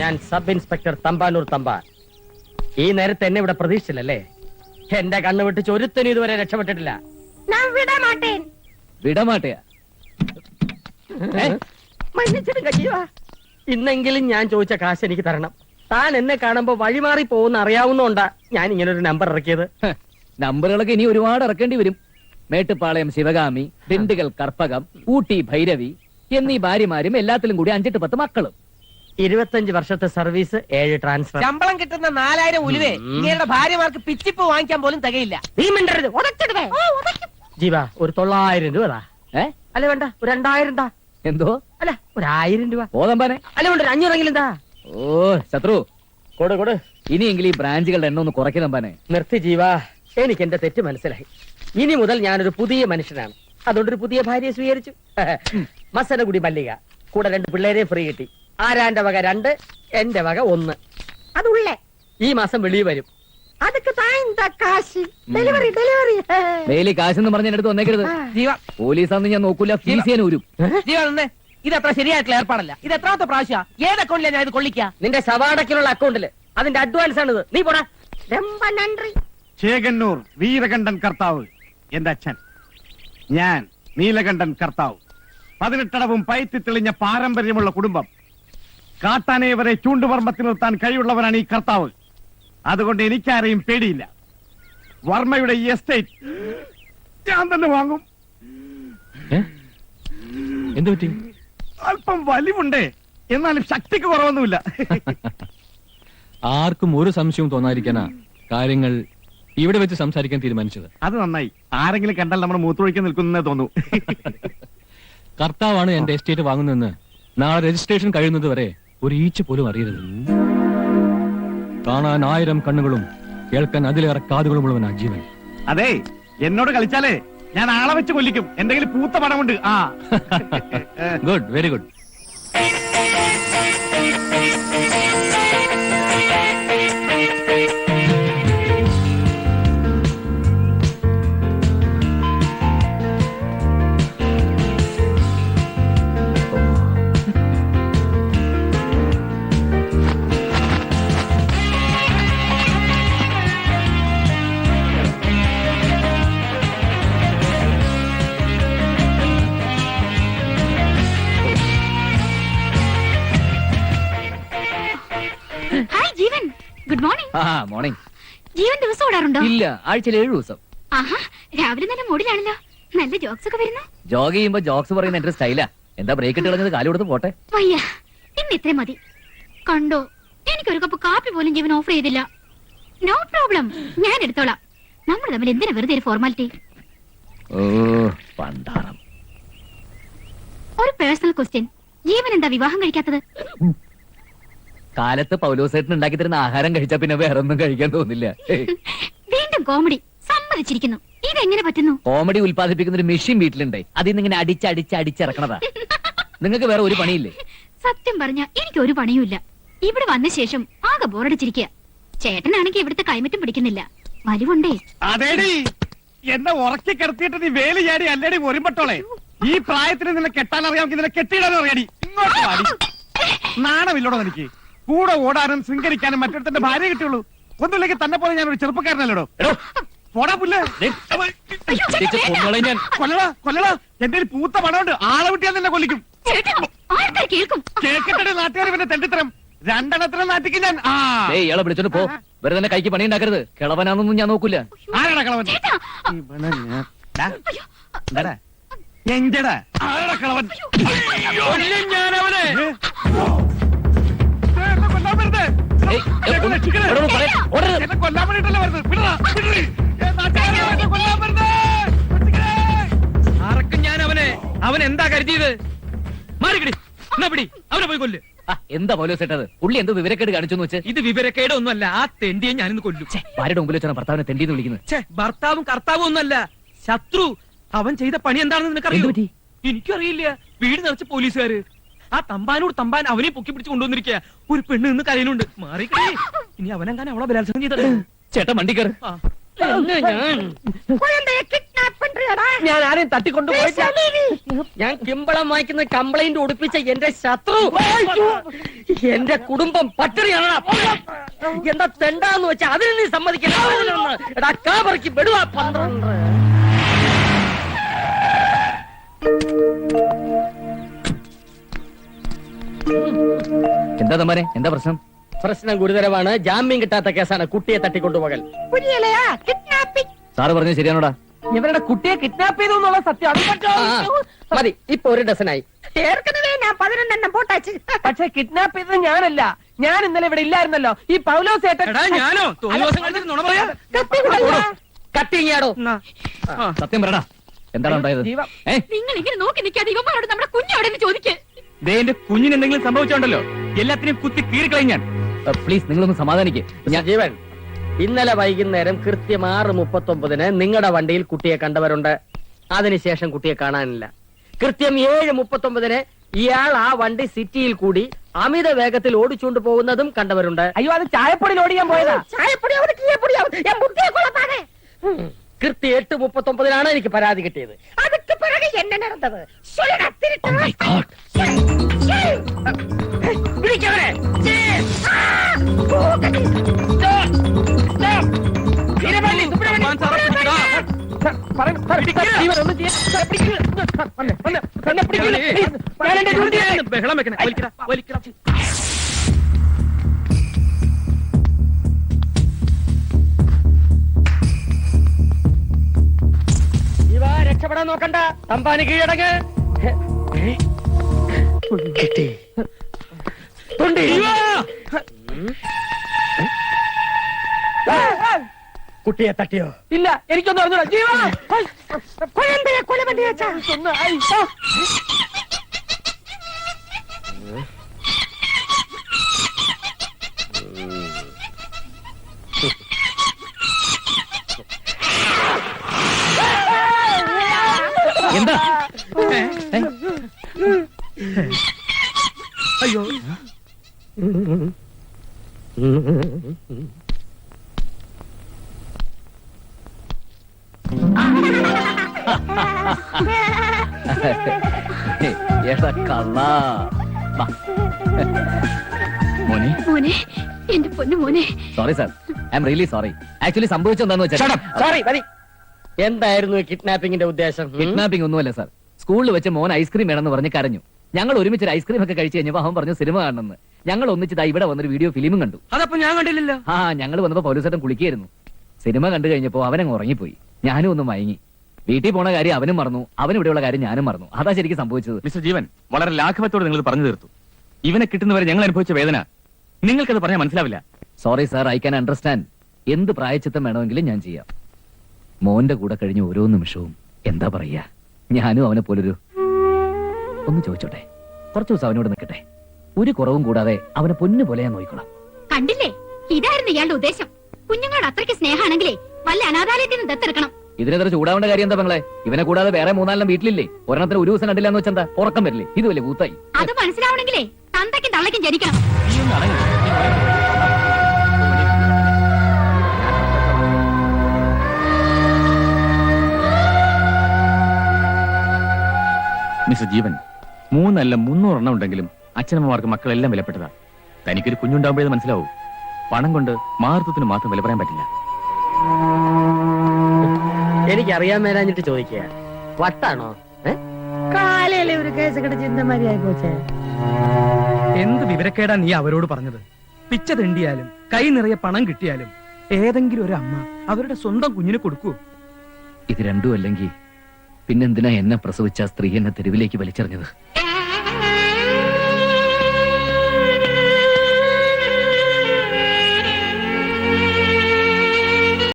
ഞാൻ sub inspector Thampanoor Thampan. ഈ നേരത്തെ എന്നെ ഇവിടെ പ്രതീക്ഷിച്ചില്ലല്ലേ? എന്റെ കണ്ണു വെട്ടിച്ച് ഒരുത്തനും ഇതുവരെ രക്ഷപ്പെട്ടിട്ടില്ല. വിടമാട്ടയാ? മன்னிച്ചിടുക ജീവ. ഇന്നെങ്കിലും ഞാൻ ചോദിച്ച കാശ് എനിക്ക് തരണം. താൻ എന്നെ കാണുമ്പോ വഴിമാറി പോകുന്ന അറിയാവുന്നോണ്ടാ ഞാൻ ഇങ്ങനെ ഒരു നമ്പർ ഇറക്കിയത്. നമ്പറുകളൊക്കെ ഇനി ഒരുപാട് ഇറക്കേണ്ടി വരും. മേട്ടുപ്പാളയം ശിവകാമി, ദിണ്ടുകൽ കർപ്പകം, ഊട്ടി ഭൈരവി എന്നീ ഭാര്യമാരും എല്ലാത്തിലും കൂടി 5-10 മക്കളും. 25 വർഷത്തെ സർവീസ്, 7 ട്രാൻസ്ഫർ. ശമ്പളം കിട്ടുന്ന 4000 ഉലുവേ ഇങ്ങയുടെ ഭാര്യമാർക്ക് പിച്ചിപ്പ് വാങ്ങിക്കാൻ പോലും തികയില്ല. നീ മിണ്ടരുത്, ഉടച്ചിടുവേ. ജീവ, ഒരു 900 രൂപ താ. അല്ല വേണ്ട, ഒരു 2000 താ. എന്തോ? അല്ല, ഒരു 1000 രൂപ. ഓതമ്പാനെ. അല്ല വേണ്ട, ഒരു 500 താ. ഓ ശത്രു, കൊടു കൊടു. ഇനിയെങ്കിലും ഈ ബ്രാഞ്ചുകളുടെ എണ്ണം ഒന്ന് കുറയ്ക്കുന്നമ്പാനെ. നിർത്തി ജീവ, എനിക്ക് എന്റെ തെറ്റ് മനസ്സിലായി. ഇനി മുതൽ ഞാനൊരു പുതിയ മനുഷ്യനാണ്. അതുകൊണ്ടൊരു പുതിയ ഭാര്യയെ സ്വീകരിച്ചു. മസനഗുടി മല്ലിക, കൂടെ 2 പിള്ളേരെ ഫ്രീ കിട്ടി. ആരാന്റെ വക 2, എന്റെ വക 1. അതുള്ളേ ഈ മാസം വെളിയിൽ വരും. അതൊക്കെ ഡെലിവറി ഡെലിവറി. ഡെയിലി കാശെന്ന് പറഞ്ഞ അടുത്ത് വന്നേക്കരുത്. ജീവ, പോലീസാന്ന് ഞാൻ നോക്കൂല, ഫീസിയാനും. ജീവ നിന്നേ. ഇത് അത്ര ശരിയായിട്ടുള്ള ഏർപ്പാടല്ല. ഇത് എത്രാമത്തെ പ്രാവശ്യ? ഏത് അക്കൗണ്ടിലാ ഞാൻ ഇത് കൊള്ളിക്ക? നിന്റെ സവാടക്കിലുള്ള അക്കൗണ്ടില്. അതിന്റെ അഡ്വാൻസ് ആണിത്. നീ പോടാ. നന്ദി. ചേകന്നൂർ വീരകണ്ഠൻ കർത്താവ് എന്റെ അച്ഛൻ. ഞാൻ നീലകണ്ഠൻ കർത്താവ്. 18 പയറ്റി തെളിഞ്ഞ പാരമ്പര്യമുള്ള കുടുംബം. കാട്ടാനയെ വരെ ചൂണ്ടുവർമ്മത്തിൽ നിർത്താൻ കഴിവുള്ളവനാണ് ഈ കർത്താവ്. അതുകൊണ്ട് എനിക്കാരെയും പേടിയില്ല. വർമ്മയുടെ ഈ എസ്റ്റേറ്റ് ഞാൻ തന്നെ വാങ്ങും. എന്ത് പറ്റി? അല്പം വലിവുണ്ട്, എന്നാലും ശക്തിക്ക് കുറവൊന്നുമില്ല. ആർക്കും ഒരു സംശയവും തോന്നാതിരിക്കാനാ കാര്യങ്ങൾ ഇവിടെ വെച്ച് സംസാരിക്കാൻ തീരുമാനിച്ചത്. അത് നന്നായി. ആരെങ്കിലും കണ്ടാൽ നമ്മൾ മൂത്രമൊഴിക്കാൻ നിൽക്കുന്നേ തോന്നൂ. കർത്താവാണ് എന്റെ എസ്റ്റേറ്റ് വാങ്ങുന്നതെന്ന് നാളെ രജിസ്ട്രേഷൻ കഴിയുന്നത് വരെ ഒരു ഈച്ച പോലും അറിയരുത്. കാണാൻ 1000 കണ്ണുകളും കേൾക്കാൻ അതിലേറെ കാതുകളുമുള്ളവനാ ജീവൻ. അതെ, എന്നോട് കളിച്ചാലേ ഞാൻ ആളെ വെച്ച് കൊല്ലിക്കും. എന്തെങ്കിലും പൂത്ത പണമുണ്ട്. ആ ഗുഡ്, വെരി ഗുഡ്. മോർണിംഗ്. ജീവൻ ദിവസം ഓടാറുണ്ടോ? ഇല്ല, ആഴ്ചയിൽ 7 ദിവസം. ആഹാ, രാവിലെ നല്ല മൂഡിലാണല്ലോ. നല്ല ജോക്സ് ഒക്കെ വരുന്നു. ജോഗ് ചെയ്യുമ്പോ ജോക്സ് പറയുന്ന എന്റെ സ്റ്റൈലാ. എന്താ ബ്രേക്ക് ഇട്ട് കളഞ്ഞത്? കാല് കൊടുത്ത് പോട്ടെ. വയ്യ, ഇന്ന് ഇത്രയും മതി. കണ്ടോ, എനിക്കൊരു കപ്പ് കാപ്പി പോലും ജീവൻ ഓഫർ ചെയ്തില്ല. നോ പ്രോബ്ലം, ഞാൻ എടുത്തോളാം. നമ്മൾ തമ്മിൽ എന്തിനാ വെറുതെ ഒരു ഫോർമാലിറ്റി? ഓ പണ്ടാറം. ഒരു പേഴ്സണൽ ക്വസ്റ്റ്യൻ, ജീവൻ എന്താ വിവാഹം കഴിക്കാത്തത്? കാലത്ത് പൗലോസേട്ടൻ ഉണ്ടാക്കി തരുന്ന ആഹാരം കഴിച്ചാ പിന്നെ വേറെ ഒന്നും കഴിക്കാൻ തോന്നില്ല. വീണ്ടും കോമഡി. സമ്മതിച്ചിരിക്കുന്നു. ഇതെങ്ങനെ പറ്റുന്നു? കോമഡി ഉൽപ്പാദിപ്പിക്കുന്ന ഒരു മെഷീൻ വീട്ടിലുണ്ടേ. അതിൽ ഇങ്ങനെ അടിച്ചിറക്കണതാ. നിങ്ങൾക്ക് വേറെ ഒരു പണിയില്ലേ? സത്യം പറഞ്ഞ എനിക്ക് ഒരു പണിയുമില്ല. ഇവിടെ വന്ന ശേഷം ആകെ ബോറടിച്ചിരിക്കുക. ചേട്ടനാണെങ്കിൽ ഇവിടുത്തെ കൈമറ്റും പിടിക്കുന്നില്ല. വലിവുണ്ടേ? അതേടി, എന്നെ ഉറക്കി കിടത്തിയിട്ട് നീ വേലി ചാടി അല്ലേടി ഒരുമ്പട്ടോളെ. ഈ പ്രായത്തിന് നിന്നെ കെട്ടാൻ അറിയാമെങ്കിൽ നിന്നെ കെട്ടിയിടാനും അറിയാടി. ഇങ്ങോട്ട് വാടി. നാണമില്ലോടോ എനിക്ക്? കൂടെ ഓടാനും ശൃംഗരിക്കാനും മറ്റൊരുത്തന്റെ ഭാര്യ കിട്ടിയുള്ളൂ. ഒന്നുമില്ലെങ്കിൽ തന്നെ പോലെ ഞാൻ ഒരു ചെറുപ്പക്കാരനല്ലോടോ. പോടാ പുല്ലേ. കൊല്ലടാ കൊല്ലടാ. എന്റെ ഒരു പൂത്ത പണമുണ്ട്. ആളെ വിട്ടിയാൽ നിന്നെ കൊല്ലിക്കും. കേക്കട്ടെ നാട്ടുകാർ പിന്നെ തെണ്ടിത്തരം. 2 എണ്ണത്തിനും നാട്ടിക്ക് ഞാൻ. ഇയാളെ വിളിച്ചോണ്ട് പോ. വെറുതെ തന്നെ കൈക്ക് പണി ഉണ്ടാക്കരുത്. കിളവനാന്നൊന്നും ഞാൻ നോക്കൂല. ആരാടാ കിളവൻ? എഞ്ചടാ ആരാടാ കിളവൻ? ഞാനവനെ കൊല്ലാൻ വേണ്ടിട്ടല്ലേ ആർക്കും ഞാൻ അവൻ എന്താ കരുതിയത്? മാറിക്കടി, എന്നാ പിടി, അവനെ പോയി കൊല്ല്. എന്താ പൗലോസേട്ടത്? പുള്ളി എന്ത് വിവരക്കേട് കാണിച്ചു വെച്ച്? ഇത് വിവരക്കേട് ഒന്നുമല്ല. ആ തെണ്ടിയെ ഞാനിന്ന് കൊല്ലും. ഭാര്യയുടെ മുമ്പിൽ വെച്ചാണ് ഭർത്താവിനെ തെണ്ടിന്ന് വിളിക്കുന്നത്. ഭർത്താവും കർത്താവും ഒന്നല്ല, ശത്രു. അവൻ ചെയ്ത പണി എന്താണെന്ന് നിനക്കറിയോ? എനിക്കറിയില്ല. വീട് നിറച്ച് പോലീസുകാര്. ആ തമ്പാനോട് തമ്പാൻ അവനെ പൊക്കി പിടിച്ച് കൊണ്ടുവന്നിരിക്കുക. ഒരു പെണ്ണ് നിന്ന് കരയുന്നുണ്ട്. മാറിക്കേ. ഇനി അവനെങ്ങനെ അവളെ ബലാത്സംഗം ചെയ്തത്? ചേട്ടൻ വണ്ടി കയറി. ഞാൻ ആരെയും തട്ടിക്കൊണ്ടുപോയിട്ടില്ല. ഞാൻ കിമ്പളം വായിക്കുന്ന കംപ്ലൈന്റ് ഒടുപ്പിച്ച എന്റെ ശത്രു എന്റെ കുടുംബം പട്ടിണിയാണ്. എന്താ തെണ്ടാന്ന് വെച്ചാ അതിന് നീ സമ്മതിക്കില്ല. വിടുവാ 12. എന്താ തമ്മാനെ, എന്താ പ്രശ്നം? പ്രശ്നം ഗുരുതരമാണ്. ജാമ്യം കിട്ടാത്ത കേസാണ് കുട്ടിയെ തട്ടിക്കൊണ്ടുപോകൽ. സാറ് പറഞ്ഞത് ശരിയാണോടാ? ഇവരുടെ കുട്ടിയെ കിഡ്നാപ്പ് ചെയ്തു എന്നുള്ള സത്യം അത് മതി, ഇപ്പൊ 1 ഡസനായി. പക്ഷെ കിഡ്നാപ്പ് ചെയ്തത് ഞാനല്ല. ഞാൻ ഇന്നലെ ഇവിടെ ഇല്ലായിരുന്നല്ലോ. ഈ പൗലോസ് ഏട്ടൻ ഞാനോ കട്ടിങ്ങാടോ. സത്യം പറയടാ, എന്താണ് ഉണ്ടായത്? ജീവ- ഏ? നിങ്ങൾ ഇങ്ങനെ നോക്കി നിൽക്കാതെ ഇവന്മാരോട് നമ്മുടെ കുഞ്ഞോടെ ചോദിക്കേ. എന്റെ കുഞ്ഞിന് എന്തെങ്കിലും സംഭവിച്ചോണ്ടല്ലോ എല്ലാത്തിനെയും കുത്തി കീറിക്കളഞ്ഞാൻ. പ്ലീസ് നിങ്ങളൊന്ന് സമാധാനിക്ക്. ഞാൻ ജീവൻ, ഇന്നലെ വൈകുന്നേരം കൃത്യം 6:39 നിങ്ങളുടെ വണ്ടിയിൽ കുട്ടിയെ കണ്ടവരുണ്ട്. അതിനുശേഷം കുട്ടിയെ കാണാനില്ല. കൃത്യം 7:39 ഇയാൾ ആ വണ്ടി സിറ്റിയിൽ കൂടി അമിത വേഗത്തിൽ ഓടിച്ചുകൊണ്ട് പോകുന്നതും കണ്ടവരുണ്ട്. അയ്യോ, അത് ചായപ്പൊടി ഓടിക്കാൻ പോയതാ. കൃത്യം 8:39 എനിക്ക് പരാതി കിട്ടിയത്. അതൊക്കെ പിറകെ എന്നെ നടന്നത്. Oh my God. പിടിക്കവരെ. ബഹളം വെക്കണേ. ഇവ രക്ഷപ്പെടാൻ നോക്കണ്ട. തമ്പാന് കീഴടങ്ങ്. കിട്ടി. തൊണ്ടി. കുട്ടിയെ തട്ടിയോ? ഇല്ല, എനിക്കൊന്നും അറിഞ്ഞൂടാ. ജീവ എന്താ? അയ്യോ, ഏതാ കള്ളാ. വാ. മോനെ മോനെ, എന്റെ പൊന്നു മോനെ. Sorry sir, I'm really sorry. Actually സംഭവിച്ചെന്താന്ന് വെച്ചാൽ സോറി, മതി. എന്തായിരുന്നു കിഡ്നാപ്പിംഗിന്റെ ഉദ്ദേശം? കിഡ്നാപ്പിംഗ് ഒന്നുമല്ല സാർ. സ്കൂളിൽ വെച്ച് മോൻ ഐസ്ക്രീം വേണമെന്ന് പറഞ്ഞ് കരഞ്ഞു. ഞങ്ങൾ ഒരുമിച്ച് ഐസ്ക്രീം ഒക്കെ കഴിച്ചു കഴിഞ്ഞപ്പോ അവൻ പറഞ്ഞു സിനിമ കാണണമെന്ന്. ഞങ്ങൾ ഒന്നിച്ചതാ ഇവിടെ വന്നൊരു വീഡിയോ ഫിലിമും കണ്ടു. അതപ്പോ ഞാൻ കണ്ടില്ലല്ലോ. ഞങ്ങൾ വന്നപ്പോ പൗലോസേട്ടൻ കുളിക്കായിരുന്നു. സിനിമ കണ്ടു കഴിഞ്ഞപ്പോ അവനങ്ങ് ഉറങ്ങിപ്പോയി. ഞാനും ഒന്ന് മയങ്ങി. വീട്ടിൽ പോണ കാര്യം അവനും മറന്നു, അവൻ ഇവിടെയുള്ള കാര്യം ഞാനും മറന്നു. അതാ ശരിക്കും സംഭവിച്ചത്. മിസ്റ്റർ ജീവൻ, വളരെ ലാഘവത്തോടെ നിങ്ങൾ പറഞ്ഞു തീർത്തു. ഇവനെ കിട്ടുന്നവരെ ഞങ്ങൾ അനുഭവിച്ച വേദന നിങ്ങൾക്കത് പറഞ്ഞാൽ മനസ്സിലാവില്ല. Sorry sir, I can understand. എന്ത് പ്രായച്ചിത്തം വേണമെങ്കിലും ഞാൻ ചെയ്യാം. മോന്റെ കൂടെ കഴിഞ്ഞ ഓരോ നിമിഷവും എന്താ പറയാ, ഞാനും അവനെ പോലൊരു ഒന്ന് ചോദിച്ചോട്ടെ, കുറച്ചു ദിവസം അവനോട് നിൽക്കട്ടെ. ഒരു കുറവും കൂടാതെ അവനെ പൊന്നു പോലെ ഞാൻ നോക്കിക്കോളാം. കണ്ടില്ലേ, ഇതായിരുന്നു ഇയാളുടെ ഉദ്ദേശം. കുഞ്ഞുങ്ങളോട് അത്രയ്ക്ക് സ്നേഹമാണെങ്കിലേ വല്ല അനാഥാലയത്തിൽ നിന്ന് ദത്തെടുക്കണം. ഇതിനെത്ര ചൂടാവേണ്ട കാര്യം എന്താ പെങ്ങളെ? ഇവനെ കൂടാതെ വേറെ 3-4 വീട്ടിലില്ലേ? ഒരെണ്ണത്തിന് ഒരു ദിവസം കണ്ടില്ല എന്ന് വെച്ചാ ഉറക്കം വരില്ലേ? ഇത് വലിയ കൂത്തായി. അത് മനസ്സിലാവണമെങ്കിലേ തന്തയ്ക്കും തള്ളയ്ക്കും ജനിക്കണം. മിസ്റ്റർ ജീവൻ, 3 അല്ല 300 എണ്ണം ഉണ്ടെങ്കിലും അച്ഛനമ്മമാർക്ക് മക്കളെല്ലാം വിലപ്പെട്ടതാ. തനിക്കൊരു കുഞ്ഞുണ്ടാകുമ്പോഴേ മനസ്സിലാവൂ, പണം കൊണ്ട് മാതൃത്വത്തിന് മാത്രം വില പറയാൻ പറ്റില്ല. എനിക്കറിയാൻ മേലാഞ്ഞിട്ട് ചോദിക്കുക, വട്ടാണോ? കാലയിലെ ഒരു കേസ് കിടച്ച് ചിന്തമാരിയായി പോച്ചേ. എന്ത് വിവരക്കേടാ നീ അവരോട് പറഞ്ഞത്? പിച്ച തെണ്ടിയാലും കൈ നിറയെ പണം കിട്ടിയാലും ഏതെങ്കിലും ഒരു അമ്മ അവരുടെ സ്വന്തം കുഞ്ഞിന് കൊടുക്കൂ? ഇത് രണ്ടും അല്ലെങ്കിൽ പിന്നെന്തിനാ എന്നെ പ്രസവിച്ച സ്ത്രീ എന്നെ തെരുവിലേക്ക് വലിച്ചെറിഞ്ഞത്?